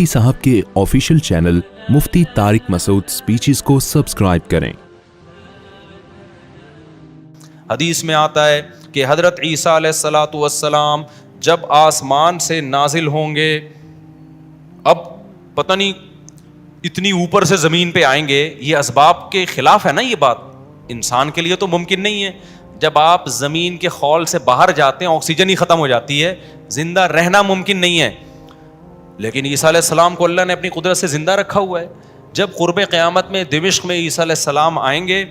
مفتی صاحب کے official channel مفتی طارق مسعود speeches کو سبسکرائب کریں۔ حدیث میں آتا ہے کہ حضرت عیسیٰ علیہ الصلاۃ والسلام جب آسمان سے نازل ہوں گے، اب پتہ نہیں اتنی اوپر سے زمین پہ آئیں گے، یہ اسباب کے خلاف ہے نا، یہ بات انسان کے لیے تو ممکن نہیں ہے۔ جب آپ زمین کے خول سے باہر جاتے ہیں آکسیجن ہی ختم ہو جاتی ہے، زندہ رہنا ممکن نہیں ہے، لیکن عیسیٰ علیہ السلام کو اللہ نے اپنی قدرت سے زندہ رکھا ہوا ہے۔ جب قرب قیامت میں دمشق میں عیسیٰ علیہ السلام آئیں گے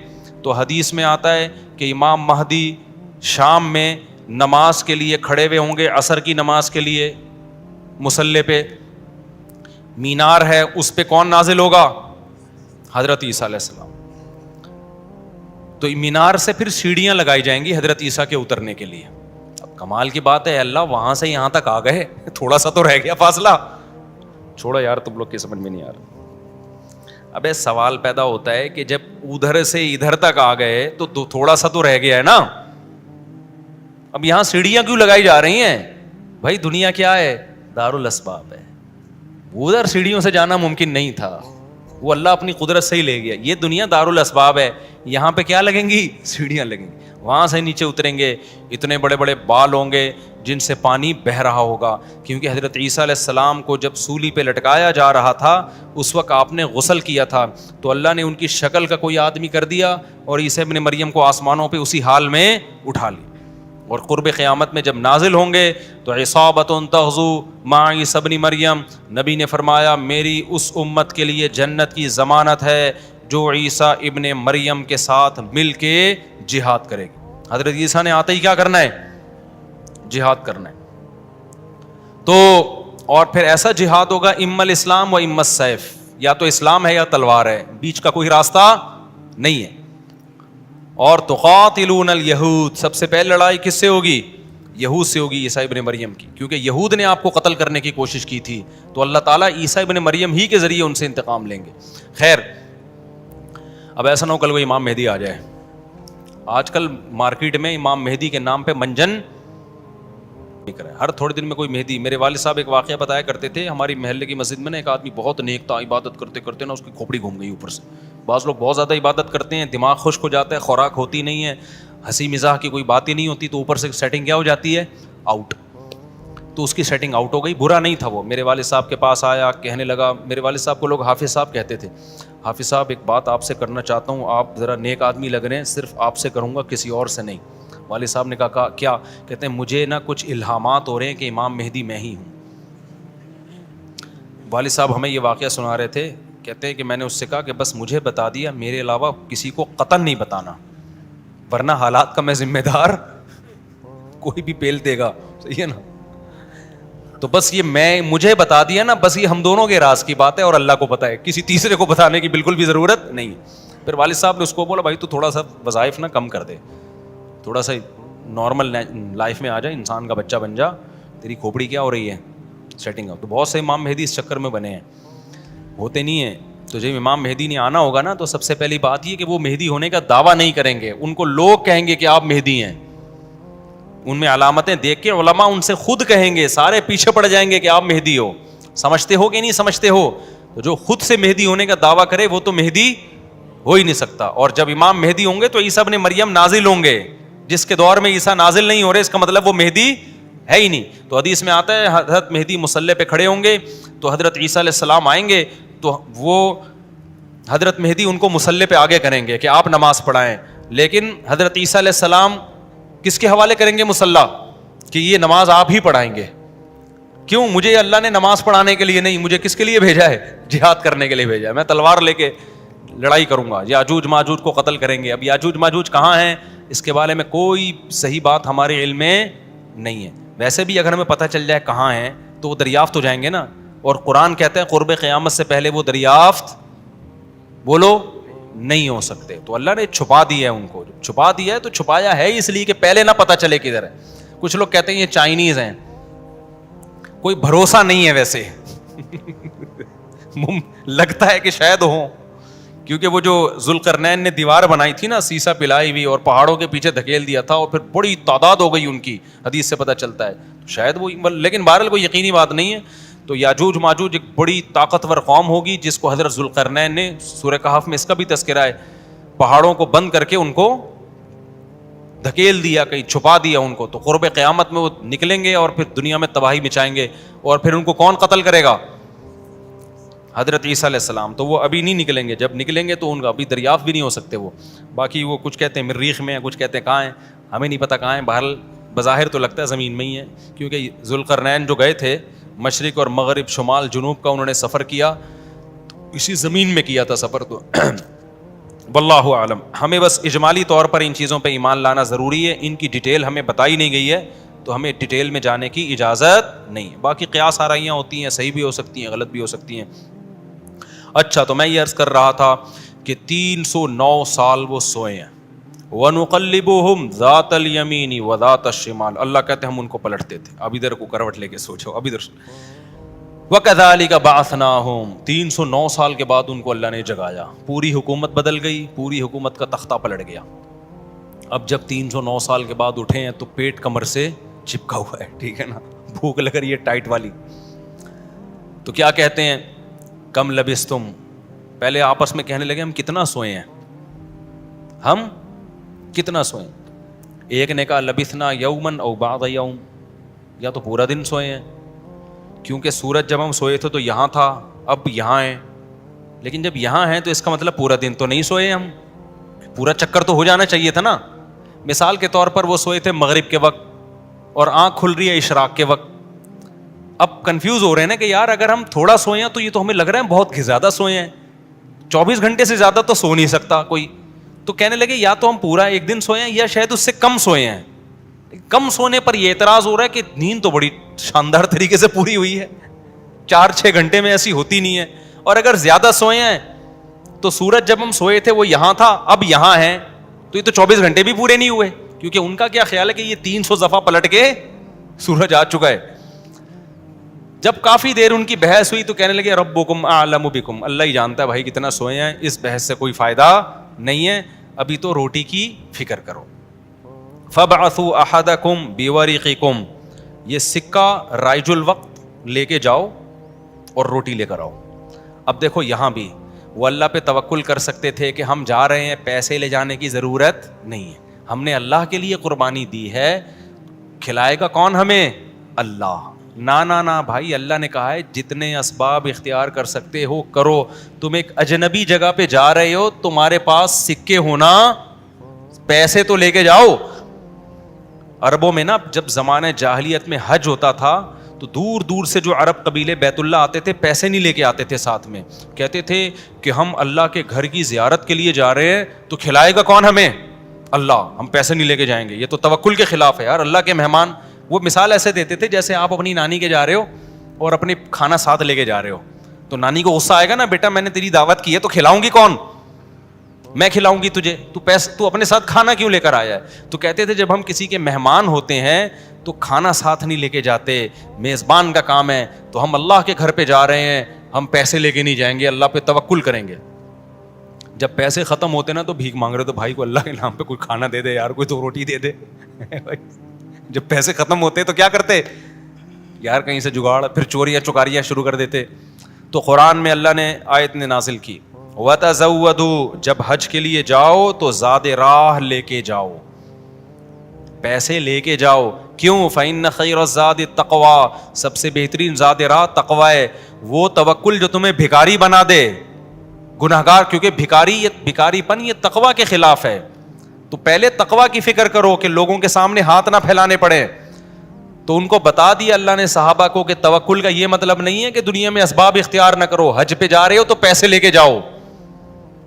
تو حدیث میں آتا ہے کہ امام مہدی شام میں نماز کے لیے کھڑے ہوئے ہوں گے، عصر کی نماز کے لیے مصلی پہ، مینار ہے اس پہ کون نازل ہوگا؟ حضرت عیسیٰ علیہ السلام۔ تو مینار سے پھر سیڑھیاں لگائی جائیں گی حضرت عیسیٰ کے اترنے کے لیے۔ اب کمال کی بات ہے، اللہ وہاں سے یہاں تک آ گئے، تھوڑا سا تو رہ گیا فاصلہ، چھوڑا یار تم لوگ کی سمجھ میں نہیں آ رہا۔ ابے سوال پیدا ہوتا ہے کہ جب ادھر سے ادھر تک آ گئے تو تھوڑا سا تو رہ گیا ہے نا، اب یہاں سیڑھیاں کیوں لگائی جا رہی ہیں؟ بھائی دنیا کیا ہے؟ دارالاسباب ہے، ادھر سیڑھیوں سے جانا ممکن نہیں تھا، وہ اللہ اپنی قدرت سے ہی لے گیا۔ یہ دنیا دارالاسباب ہے، یہاں پہ کیا لگیں گی؟ سیڑھیاں لگیں گی، وہاں سے نیچے اتریں گے، اتنے بڑے بڑے بال ہوں گے جن سے پانی بہہ رہا ہوگا، کیونکہ حضرت عیسیٰ علیہ السلام کو جب سولی پہ لٹکایا جا رہا تھا اس وقت آپ نے غسل کیا تھا، تو اللہ نے ان کی شکل کا کوئی آدمی کر دیا اور عیسیٰ ابن مریم کو آسمانوں پہ اسی حال میں اٹھا لیا۔ اور قرب قیامت میں جب نازل ہوں گے تو عصابۃ تغزو مع عیسیٰ ابن مریم، نبی نے فرمایا میری اس امت کے لیے جنت کی ضمانت ہے جو عیسیٰ ابن مریم کے ساتھ مل کے جہاد کرے گی۔ حضرت عیسیٰ نے آتے ہی کیا کرنا ہے؟ جہاد کرنا ہے۔ تو اور پھر ایسا جہاد ہوگا اما الاسلام و اما السیف، یا تو اسلام ہے یا تلوار ہے، بیچ کا کوئی راستہ نہیں ہے۔ اور تقاتلون الیہود، سب سے پہلے لڑائی کس سے ہوگی؟ یہود سے ہوگی، عیسیٰ ابن مریم کی، کیونکہ یہود نے آپ کو قتل کرنے کی کوشش کی تھی، تو اللہ تعالیٰ عیسیٰ ابن مریم ہی کے ذریعے ان سے انتقام لیں گے۔ خیر، اب ایسا نہ ہو کل کوئی امام مہدی آ جائے۔ آج کل مارکیٹ میں امام مہدی کے نام پہ منجن ہر تھوڑے دن میں کوئی مہدی۔ میرے والد صاحب ایک واقعہ بتایا کرتے تھے، ہماری محلے کی مسجد میں نا ایک آدمی بہت نیک تھا، عبادت کرتے کرتے نا اس کی کھوپڑی گھوم گئی اوپر سے۔ بعض لوگ بہت زیادہ عبادت کرتے ہیں، دماغ خشک ہو جاتا ہے، خوراک ہوتی نہیں ہے، ہنسی مزاح کی کوئی بات ہی نہیں ہوتی، تو اوپر سے سیٹنگ کیا ہو جاتی ہے؟ آؤٹ۔ تو اس کی سیٹنگ آؤٹ ہو گئی، برا نہیں تھا وہ، میرے والد صاحب کے پاس آیا، کہنے لگا، میرے والد صاحب کو لوگ حافظ صاحب کہتے تھے، حافظ صاحب ایک بات آپ سے کرنا چاہتا ہوں، آپ ذرا نیک آدمی لگ رہے ہیں، صرف آپ سے کروں گا، کسی اور سے نہیں۔ والد صاحب نے کہا کیا؟ کہتے ہیں مجھے نا کچھ الہامات ہو رہے ہیں کہ امام مہدی میں ہی ہوں۔ والد صاحب ہمیں یہ واقعہ سنا رہے تھے، کہتے ہیں کہ میں نے اس سے کہا کہ بس مجھے بتا دیا، میرے علاوہ کسی کو قطعاً نہیں بتانا، ورنہ حالات کا میں ذمہ دار، کوئی بھی پیل دے گا، صحیح ہے نا؟ تو بس یہ مجھے بتا دیا نا، بس یہ ہم دونوں کے راز کی بات ہے اور اللہ کو پتہ ہے، کسی تیسرے کو بتانے کی بالکل بھی ضرورت نہیں ہے۔ پھر والد صاحب نے اس کو بولا بھائی تو تھوڑا سا وظائف نا کم کر دے، تھوڑا سا نارمل لائف میں آ جائے، انسان کا بچہ بن جا، تیری کھوپڑی کیا ہو رہی ہے سیٹنگ اپ۔ تو بہت سے امام مہدی اس چکر میں بنے ہیں، ہوتے نہیں ہیں۔ تو جب امام مہدی نے آنا ہوگا نا تو سب سے پہلی بات یہ کہ وہ مہدی ہونے کا دعویٰ نہیں کریں گے، ان کو لوگ کہیں گے کہ آپ مہدی ہیں، ان میں علامتیں دیکھ کے علماء ان سے خود کہیں گے، سارے پیچھے پڑ جائیں گے کہ آپ مہدی ہو، سمجھتے ہو کہ نہیں سمجھتے ہو؟ تو جو خود سے مہدی ہونے کا دعویٰ کرے وہ تو مہدی ہو ہی نہیں سکتا۔ اور جب امام مہدی ہوں گے تو عیسیٰ ابن مریم نازل ہوں گے، جس کے دور میں عیسیٰ نازل نہیں ہو رہے اس کا مطلب وہ مہدی ہے ہی نہیں۔ تو حدیث میں آتا ہے حضرت مہدی مصلی پہ کھڑے ہوں گے تو حضرت عیسیٰ علیہ السلام آئیں گے تو وہ حضرت مہدی ان کو مصلی پہ آگے کریں گے کہ آپ نماز پڑھائیں، لیکن حضرت عیسیٰ علیہ السلام کس کے حوالے کریں گے مصلی؟ کہ یہ نماز آپ ہی پڑھائیں گے۔ کیوں؟ مجھے اللہ نے نماز پڑھانے کے لیے نہیں، مجھے کس کے لیے بھیجا ہے؟ جہاد کرنے کے لیے بھیجا ہے، میں تلوار لے کے لڑائی کروں گا، یاجوج ماجوج کو قتل کریں گے۔ اب یاجوج ماجوج کہاں ہیں اس کے بارے میں کوئی صحیح بات ہمارے علم میں نہیں ہے۔ ویسے بھی اگر ہمیں پتہ چل جائے کہاں ہیں تو وہ دریافت ہو جائیں گے نا، اور قرآن کہتے ہیں قرب قیامت سے پہلے وہ دریافت بولو نہیں ہو سکتے۔ تو اللہ نے چھپا دیا ہے ان کو، چھپا دیا ہے تو چھپایا ہے اس لیے کہ پہلے نہ پتہ چلے کدھر ہے۔ کچھ لوگ کہتے ہیں یہ چائنیز ہیں، کوئی بھروسہ نہیں ہے ویسے لگتا ہے کہ شاید ہوں، کیونکہ وہ جو ذوالقرنین نے دیوار بنائی تھی نا سیسا پلائی ہوئی اور پہاڑوں کے پیچھے دھکیل دیا تھا اور پھر بڑی تعداد ہو گئی ان کی، حدیث سے پتہ چلتا ہے شاید وہ، لیکن بہرحال کوئی یقینی بات نہیں ہے۔ تو یاجوج ماجوج ایک بڑی طاقتور قوم ہوگی جس کو حضرت ذوالقرنین نے سورہ کہف میں اس کا بھی تذکرہ ہے, پہاڑوں کو بند کر کے ان کو دھکیل دیا, کہیں چھپا دیا ان کو, تو قرب قیامت میں وہ نکلیں گے اور پھر دنیا میں تباہی مچائیں گے. اور پھر ان کو کون قتل کرے گا؟ حضرت عیسیٰ علیہ السلام. تو وہ ابھی نہیں نکلیں گے, جب نکلیں گے تو ان کا ابھی دریافت بھی نہیں ہو سکتے وہ. باقی وہ کچھ کہتے ہیں مریخ میں ہیں, کچھ کہتے ہیں کہاں ہیں, ہمیں نہیں پتہ کہاں ہیں. بہرحال بظاہر تو لگتا ہے زمین میں ہی ہے, کیونکہ ذوالقرنین جو گئے تھے مشرق اور مغرب شمال جنوب کا انہوں نے سفر کیا, اسی زمین میں کیا تھا سفر. تو واللہ اعلم. ہمیں بس اجمالی طور پر ان چیزوں پہ ایمان لانا ضروری ہے. ان کی ڈیٹیل ہمیں بتائی نہیں گئی ہے تو ہمیں ڈیٹیل میں جانے کی اجازت نہیں ہے. باقی قیاس آرائیاں ہوتی ہیں, صحیح بھی ہو سکتی ہیں, غلط بھی ہو سکتی ہیں. اچھا, تو میں یہ عرض کر رہا تھا کہ 309 سال وہ سوئے ہیں. وَنُقَلِّبُهُمْ ذَاتَ الْيَمِينِ وَذَاتَ الشِّمَالِ, اللہ کہتے ہیں ہم ان کو پلٹتے تھے. اب ادھر کو کروٹ لے کے سوچو, اب ادھر. وَكَذَلِكَ بَعَثْنَاهُمْ, 309 سال کے بعد ان کو اللہ نے جگایا. پوری حکومت بدل گئی, پوری حکومت کا تختہ پلٹ گیا. اب جب 309 سال کے بعد اٹھے ہیں تو پیٹ کمر سے چپکا ہوا ہے, ٹھیک ہے نا, بھوک لگ رہی ہے ٹائٹ والی. تو کیا کہتے ہیں, کم لبستم, پہلے آپس میں کہنے لگے ہم کتنا سوئے ہیں, ہم کتنا سوئے. ایک نے کہا لبثنا یومن او بعض یوم, یا تو پورا دن سوئے ہیں, کیونکہ سورج جب ہم سوئے تھے تو یہاں تھا, اب یہاں ہیں, لیکن جب یہاں ہیں تو اس کا مطلب پورا دن تو نہیں سوئے ہم, پورا چکر تو ہو جانا چاہیے تھا نا. مثال کے طور پر وہ سوئے تھے مغرب کے وقت اور آنکھ کھل رہی ہے اشراق کے وقت. اب کنفیوز ہو رہے ہیں نا کہ یار اگر ہم تھوڑا سوئے ہیں تو یہ تو ہمیں لگ رہا ہے بہت زیادہ سوئے ہیں, 24 گھنٹے سے زیادہ تو سو نہیں سکتا کوئی. تو کہنے لگے یا تو ہم پورا ایک دن سوئے ہیں یا شاید اس سے کم سوئے ہیں. کم سونے پر یہ اعتراض ہو رہا ہے کہ نیند تو بڑی شاندار طریقے سے پوری ہوئی ہے, 4-6 گھنٹے میں ایسی ہوتی نہیں ہے. اور اگر زیادہ سوئے ہیں تو سورج جب ہم سوئے تھے وہ یہاں تھا, اب یہاں ہیں, تو یہ تو 24 گھنٹے بھی پورے نہیں ہوئے, کیونکہ ان کا کیا خیال ہے کہ یہ 300 دفعہ پلٹ کے سورج آ چکا ہے. جب کافی دیر ان کی بحث ہوئی تو کہنے لگے ربکم اعلم بکم, اللہ ہی جانتا ہے بھائی کتنا سوئے ہیں, اس بحث سے کوئی فائدہ نہیں ہے, ابھی تو روٹی کی فکر کرو. فبعثوا احدکم بورقکم, یہ سکہ رائج الوقت لے کے جاؤ اور روٹی لے کر آؤ. اب دیکھو یہاں بھی وہ اللہ پہ توکل کر سکتے تھے کہ ہم جا رہے ہیں, پیسے لے جانے کی ضرورت نہیں ہے, ہم نے اللہ کے لیے قربانی دی ہے, کھلائے گا کون ہمیں؟ اللہ. نا بھائی, اللہ نے کہا ہے جتنے اسباب اختیار کر سکتے ہو کرو. تم ایک اجنبی جگہ پہ جا رہے ہو, تمہارے پاس سکے ہونا, پیسے تو لے کے جاؤ. عربوں میں نا جب زمانہ جاہلیت میں حج ہوتا تھا تو دور دور سے جو عرب قبیلے بیت اللہ آتے تھے پیسے نہیں لے کے آتے تھے ساتھ میں, کہتے تھے کہ ہم اللہ کے گھر کی زیارت کے لیے جا رہے ہیں تو کھلائے گا کون ہمیں؟ اللہ, ہم پیسے نہیں لے کے جائیں گے. یہ تو توکل کے خلاف ہے یار, اللہ کے مہمان. وہ مثال ایسے دیتے تھے جیسے آپ اپنی نانی کے جا رہے ہو اور اپنی کھانا ساتھ لے کے جا رہے ہو, تو نانی کو غصہ آئے گا نا, بیٹا میں نے تیری دعوت کی ہے تو کھلاؤں گی کون؟ میں کھلاؤں گی تجھے, تو اپنے ساتھ کھانا کیوں لے کر آیا ہے؟ تو کہتے تھے جب ہم کسی کے مہمان ہوتے ہیں تو کھانا ساتھ نہیں لے کے جاتے, میزبان کا کام ہے, تو ہم اللہ کے گھر پہ جا رہے ہیں, ہم پیسے لے کے نہیں جائیں گے, اللہ پہ توکل کریں گے. جب پیسے ختم ہوتے نا تو بھیک مانگ رہے, تو بھائی کو اللہ کے نام پہ کوئی کھانا دے دے یار, کوئی تو روٹی دے دے. جب پیسے ختم ہوتے تو کیا کرتے یار, کہیں سے جگاڑ, پھر چوریاں چکاریاں شروع کر دیتے. تو قرآن میں اللہ نے آیت نے نازل کی وَتَزَوَّدُوا, جب حج کے لیے جاؤ تو زاد راہ لے کے جاؤ, پیسے لے کے جاؤ. کیوں؟ فَإِنَّ خَيْرَ الزَّادِ التَّقْوَىٰ, سب سے بہترین زاد راہ تقوی ہے. وہ توکل جو تمہیں بھکاری بنا دے, گنہگار, کیونکہ بھکاری پن یہ تقوی کے خلاف ہے. تو پہلے تقوی کی فکر کرو کہ لوگوں کے سامنے ہاتھ نہ پھیلانے پڑے. تو ان کو بتا دیا اللہ نے صحابہ کو کہ توکل کا یہ مطلب نہیں ہے کہ دنیا میں اسباب اختیار نہ کرو, حج پہ جا رہے ہو تو پیسے لے کے جاؤ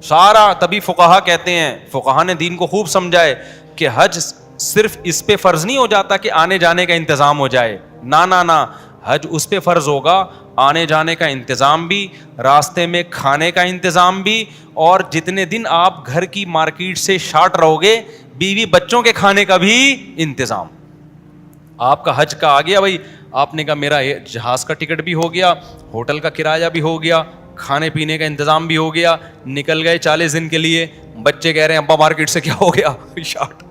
سارا. تبھی فقہا کہتے ہیں, فقہا نے دین کو خوب سمجھائے کہ حج صرف اس پہ فرض نہیں ہو جاتا کہ آنے جانے کا انتظام ہو جائے, نا, حج اس پہ فرض ہوگا آنے جانے کا انتظام بھی, راستے میں کھانے کا انتظام بھی, اور جتنے دن آپ گھر کی مارکیٹ سے شارٹ رہو گے بیوی بچوں کے کھانے کا بھی انتظام. آپ کا حج کا آ گیا بھائی, آپ نے کہا میرا جہاز کا ٹکٹ بھی ہو گیا, ہوٹل کا کرایہ بھی ہو گیا, کھانے پینے کا انتظام بھی ہو گیا, نکل گئے 40 دن کے لیے. بچے کہہ رہے ہیں ابا مارکیٹ سے کیا ہو گیا شارٹ,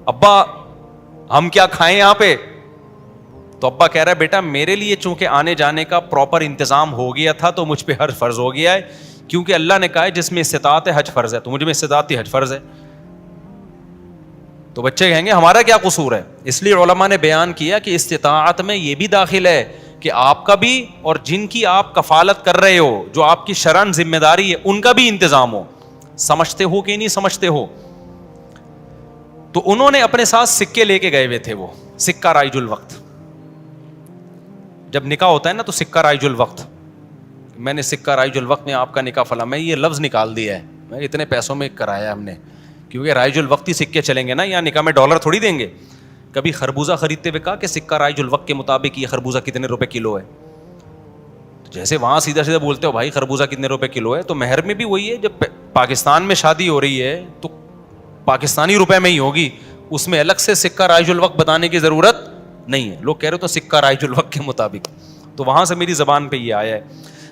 ابا ہم کیا کھائیں یہاں پہ؟ تو ابا کہہ رہا ہے بیٹا میرے لیے چونکہ آنے جانے کا پراپر انتظام ہو گیا تھا تو مجھ پہ حج فرض ہو گیا ہے, کیونکہ اللہ نے کہا ہے جس میں استطاعت ہے حج فرض ہے, تو مجھ میں استطاعت تھی حج فرض ہے. تو بچے کہیں گے ہمارا کیا قصور ہے. اس لیے علماء نے بیان کیا کہ استطاعت میں یہ بھی داخل ہے کہ آپ کا بھی اور جن کی آپ کفالت کر رہے ہو, جو آپ کی شرعاً ذمہ داری ہے, ان کا بھی انتظام ہو. سمجھتے ہو کہ نہیں سمجھتے ہو؟ تو انہوں نے اپنے ساتھ سکے لے کے گئے ہوئے تھے, وہ سکہ رائج الوقت. جب نکاح ہوتا ہے نا تو سکہ رائج الوقت, میں نے سکہ رائج الوقت میں آپ کا نکاح فلاں, میں یہ لفظ نکال دیا ہے, میں اتنے پیسوں میں کرایا ہم نے, کیونکہ رائج الوقت ہی سکے چلیں گے نا, یہاں نکاح میں ڈالر تھوڑی دیں گے. کبھی خربوزہ خریدتے ہوئے کہا کہ سکہ رائج الوقت کے مطابق یہ خربوزہ کتنے روپے کلو ہے, جیسے وہاں سیدھا سیدھا بولتے ہو بھائی خربوزہ کتنے روپے کلو ہے, تو مہر میں بھی وہی ہے. جب پاکستان میں شادی ہو رہی ہے تو پاکستانی روپے میں ہی ہوگی, اس میں الگ سے سکہ رائج الوقت بتانے کی ضرورت نہیں ہے. لوگ کہہ رہے تو سکہ رائج الوقت کے مطابق, تو وہاں سے میری زبان پہ یہ آیا ہے.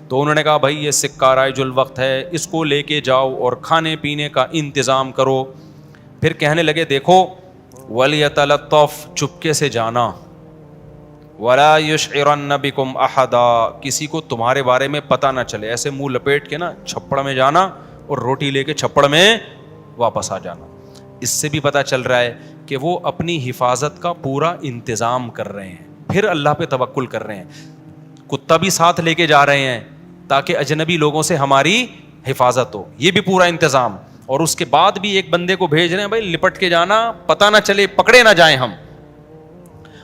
تو انہوں نے کہا بھائی یہ سکہ رائج الوقت ہے, اس کو لے کے جاؤ اور کھانے پینے کا انتظام کرو. پھر کہنے لگے دیکھو وَلْيَتَلَطَّفْ, چپکے سے جانا, وَلَا يُشْعِرَنَّ بِكُمْ أَحَدًا, کسی کو تمہارے بارے میں پتہ نہ چلے. ایسے منہ لپیٹ کے نا چھپڑ میں جانا اور روٹی لے کے چھپڑ میں واپس آ جانا. اس سے بھی پتہ چل رہا ہے کہ وہ اپنی حفاظت کا پورا انتظام کر رہے ہیں, پھر اللہ پہ توکل کر رہے ہیں. کتا بھی ساتھ لے کے جا رہے ہیں تاکہ اجنبی لوگوں سے ہماری حفاظت ہو, یہ بھی پورا انتظام. اور اس کے بعد بھی ایک بندے کو بھیج رہے ہیں بھائی لپٹ کے جانا, پتہ نہ چلے, پکڑے نہ جائیں ہم.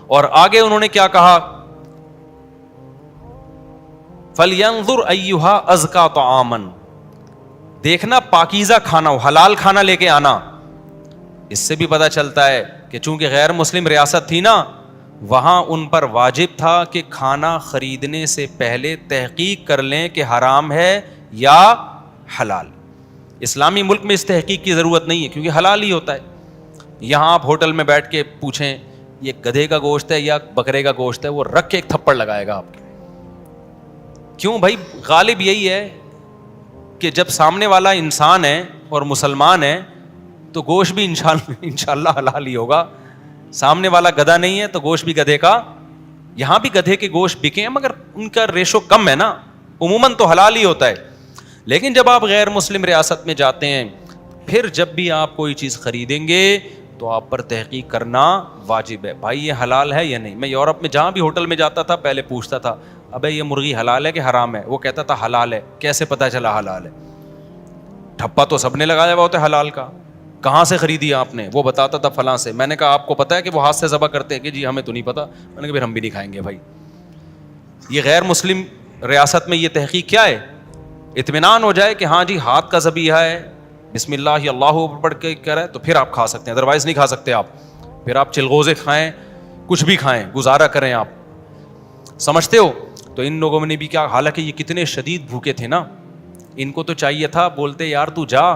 اور آگے انہوں نے کیا کہا, فَلْيَنظُرْ أَيُّهَا أَزْكَىٰ طَعَامًا, دیکھنا پاکیزہ کھانا ہو, حلال کھانا لے کے آنا. اس سے بھی پتہ چلتا ہے کہ چونکہ غیر مسلم ریاست تھی نا, وہاں ان پر واجب تھا کہ کھانا خریدنے سے پہلے تحقیق کر لیں کہ حرام ہے یا حلال. اسلامی ملک میں اس تحقیق کی ضرورت نہیں ہے کیونکہ حلال ہی ہوتا ہے. یہاں آپ ہوٹل میں بیٹھ کے پوچھیں یہ گدھے کا گوشت ہے یا بکرے کا گوشت ہے, وہ رکھ کے ایک تھپڑ لگائے گا آپ کے. کیوں بھائی؟ غالب یہی ہے کہ جب سامنے والا انسان ہے اور مسلمان ہے تو گوشت بھی انشاءاللہ حلال ہی ہوگا. سامنے والا گدھا نہیں ہے تو گوشت بھی گدھے کا. یہاں بھی گدھے کے گوشت بکے ہیں مگر ان کا ریشو کم ہے نا, عموماً تو حلال ہی ہوتا ہے. لیکن جب آپ غیر مسلم ریاست میں جاتے ہیں, پھر جب بھی آپ کوئی چیز خریدیں گے تو آپ پر تحقیق کرنا واجب ہے, بھائی یہ حلال ہے یا نہیں. میں یورپ میں جہاں بھی ہوٹل میں جاتا تھا پہلے پوچھتا تھا ابے یہ مرغی حلال ہے کہ حرام ہے, وہ کہتا تھا حلال ہے. کیسے پتا چلا حلال ہے؟ ٹھپا تو سب نے لگایا ہوا ہوتا ہے حلال کا. کہاں سے خریدی آپ نے؟ وہ بتاتا تھا فلاں سے. میں نے کہا آپ کو پتا ہے کہ وہ ہاتھ سے ذبح کرتے ہیں؟ کہ جی ہمیں تو نہیں پتا. میں نے کہا پھر ہم بھی نہیں کھائیں گے بھائی. یہ غیر مسلم ریاست میں یہ تحقیق کیا ہے؟ اطمینان ہو جائے کہ ہاں جی ہاتھ کا ذبیحہ ہے, بسم اللہ اللہ پڑھ کے کرے تو پھر آپ کھا سکتے ہیں, ادروائز نہیں کھا سکتے آپ. پھر آپ چلغوزے کھائیں, کچھ بھی کھائیں, گزارا کریں آپ. سمجھتے ہو؟ تو ان لوگوں نے بھی کیا, حالانکہ یہ کتنے شدید بھوکے تھے نا, ان کو تو چاہیے تھا بولتے یار تو جا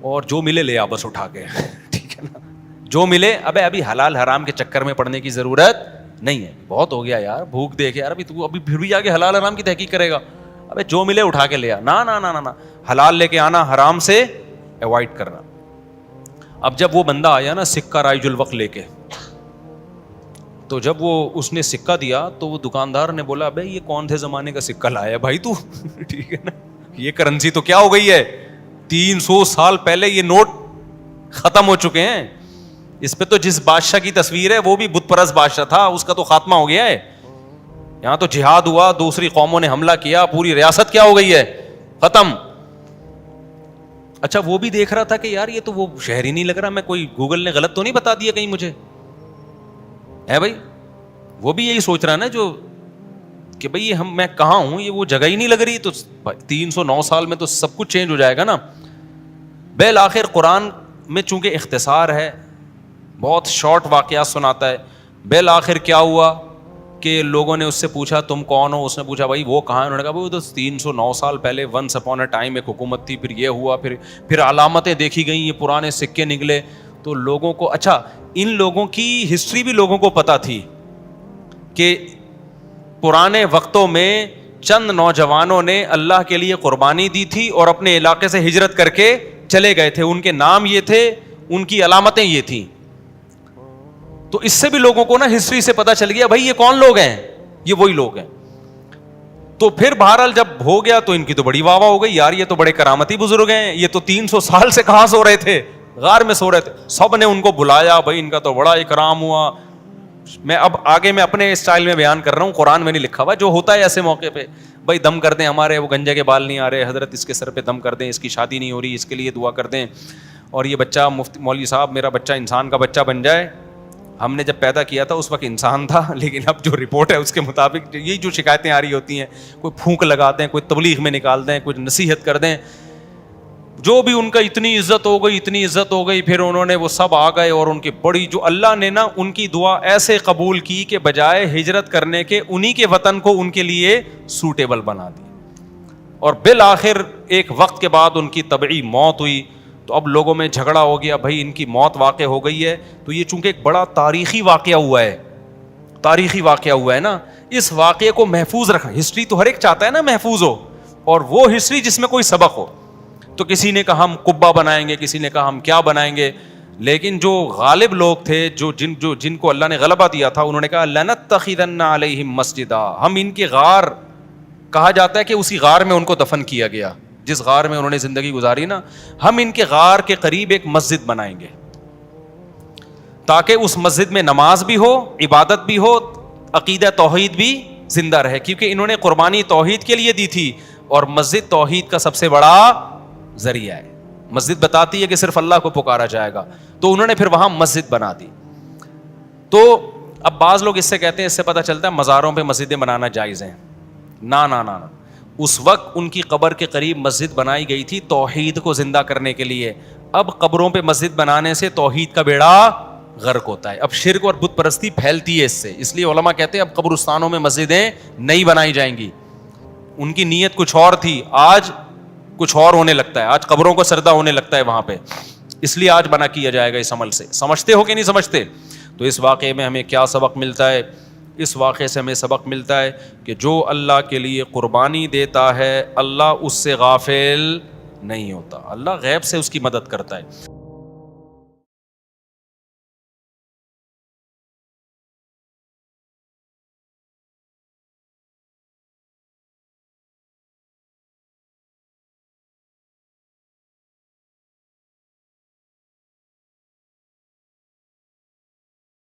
اور جو ملے لے آ بس اٹھا کے, ٹھیک ہے نا, جو ملے. ابھی حلال حرام کے چکر میں پڑنے کی ضرورت نہیں ہے, بہت ہو گیا یار, بھوک دیکھ یار, ابھی تو ابھی پھر بھی آگے حلال حرام کی تحقیق کرے گا. ابے جو ملے اٹھا کے لے آ, نہ حلال لے کے آنا, حرام سے ایوائڈ کرنا. اب جب وہ بندہ آیا نا سکہ رائج الوقت لے کے, تو جب وہ اس نے سکہ دیا تو وہ دکاندار نے بولا ابے یہ کون سے زمانے کا سکہ لایا بھائی تو, ٹھیک ہے نا, یہ کرنسی تو کیا ہو گئی ہے, 300 سال پہلے یہ نوٹ ختم ہو چکے ہیں. اس پہ تو جس بادشاہ کی تصویر ہے وہ بھی بت پرست بادشاہ تھا, اس کا تو خاتمہ ہو گیا ہے. یہاں تو جہاد ہوا, دوسری قوموں نے حملہ کیا, پوری ریاست کیا ہو گئی ہے, ختم. اچھا وہ بھی دیکھ رہا تھا کہ یار یہ تو وہ شہر ہی نہیں لگ رہا, میں کوئی گوگل نے غلط تو نہیں بتا دیا کہیں مجھے, ہے بھائی. وہ بھی یہی سوچ رہا نا جو کہ بھئی یہ میں کہاں ہوں, یہ وہ جگہ ہی نہیں لگ رہی. تو 309 سال میں تو سب کچھ چینج ہو جائے گا نا. بالآخر قرآن میں چونکہ اختصار ہے, بہت شارٹ واقعات سناتا ہے. بالآخر کیا ہوا کہ لوگوں نے اس سے پوچھا تم کون ہو, اس نے پوچھا بھائی وہ کہاں ہے, انہوں نے کہا وہ تو 309 سال پہلے ونس اپون اے ٹائم ایک حکومت تھی, پھر یہ ہوا, پھر علامتیں دیکھی گئیں, یہ پرانے سکے نکلے. تو لوگوں کو, اچھا ان لوگوں کی ہسٹری بھی لوگوں کو پتہ تھی کہ پرانے وقتوں میں چند نوجوانوں نے اللہ کے لیے قربانی دی تھی اور اپنے علاقے سے ہجرت کر کے چلے گئے تھے. ان کے نام یہ تھے, ان کی علامتیں یہ تھیں. تو اس سے بھی لوگوں کو نا ہسٹری سے پتا چل گیا بھائی یہ کون لوگ ہیں, یہ وہی لوگ ہیں. تو پھر بہرحال جب ہو گیا تو ان کی تو بڑی واہ واہ ہو گئی, یار یہ تو بڑے کرامتی بزرگ ہیں, یہ تو 300 سال سے کہاں سو رہے تھے, غار میں سو رہے تھے. سب نے ان کو بلایا, بھائی ان کا تو بڑا اکرام ہوا. میں اب آگے میں اپنے اسٹائل میں بیان کر رہا ہوں, قرآن میں نہیں لکھا ہوا, جو ہوتا ہے ایسے موقع پہ, بھائی دم کر دیں, ہمارے وہ گنجے کے بال نہیں آ رہے, حضرت اس کے سر پہ دم کر دیں, اس کی شادی نہیں ہو رہی, اس کے لیے دعا کر دیں, اور یہ بچہ مفتی مولوی صاحب میرا بچہ انسان کا بچہ بن جائے. ہم نے جب پیدا کیا تھا اس وقت انسان تھا, لیکن اب جو رپورٹ ہے اس کے مطابق یہی جو شکایتیں آ رہی ہوتی ہیں, کوئی پھونک لگا دیں, کوئی تبلیغ میں نکال دیں, کوئی نصیحت کر دیں, جو بھی ان کا اتنی عزت ہو گئی, اتنی عزت ہو گئی, پھر انہوں نے وہ سب آ گئے, اور ان کی بڑی جو اللہ نے نا ان کی دعا ایسے قبول کی کہ بجائے ہجرت کرنے کے انہی کے وطن کو ان کے لیے سوٹیبل بنا دی. اور بالآخر ایک وقت کے بعد ان کی طبعی موت ہوئی. تو اب لوگوں میں جھگڑا ہو گیا, بھائی ان کی موت واقع ہو گئی ہے, تو یہ چونکہ ایک بڑا تاریخی واقعہ ہوا ہے, تاریخی واقعہ ہوا ہے نا, اس واقعے کو محفوظ رکھنا. ہسٹری تو ہر ایک چاہتا ہے نا محفوظ ہو, اور وہ ہسٹری جس میں کوئی سبق ہو. تو کسی نے کہا ہم قبہ بنائیں گے, کسی نے کہا ہم کیا بنائیں گے, لیکن جو غالب لوگ تھے, جن کو اللہ نے غلبہ دیا تھا, انہوں نے کہا لنتخذن علیہم مسجدا, ہم ان کے غار, کہا جاتا ہے کہ اسی غار میں ان کو دفن کیا گیا, جس غار میں انہوں نے زندگی گزاری نا, ہم ان کے غار کے قریب ایک مسجد بنائیں گے تاکہ اس مسجد میں نماز بھی ہو, عبادت بھی ہو, عقیدہ توحید بھی زندہ رہے, کیونکہ انہوں نے قربانی توحید کے لیے دی تھی, اور مسجد توحید کا سب سے بڑا ذریعہ ہے. مسجد بتاتی ہے کہ صرف اللہ کو پکارا جائے گا, تو انہوں نے پھر وہاں مسجد بنا دی. تو اب بعض لوگ اس سے کہتے ہیں, اس سے پتہ چلتا ہے مزاروں پہ مسجدیں بنانا جائز ہیں. نا نا نا, اس وقت ان کی قبر کے قریب مسجد بنائی گئی تھی توحید کو زندہ کرنے کے لیے. اب قبروں پہ مسجد بنانے سے توحید کا بیڑا غرق ہوتا ہے, اب شرک اور بت پرستی پھیلتی ہے اس سے. اس لیے علماء کہتے ہیں اب قبرستانوں میں مسجدیں نہیں بنائی جائیں گی. ان کی نیت کچھ اور تھی, آج کچھ اور ہونے لگتا ہے, آج قبروں کو سردہ ہونے لگتا ہے وہاں پہ, اس لیے آج بنا کیا جائے گا اس عمل سے. سمجھتے ہو کہ نہیں سمجھتے؟ تو اس واقعے میں ہمیں کیا سبق ملتا ہے؟ اس واقعے سے ہمیں سبق ملتا ہے کہ جو اللہ کے لیے قربانی دیتا ہے اللہ اس سے غافل نہیں ہوتا, اللہ غیب سے اس کی مدد کرتا ہے.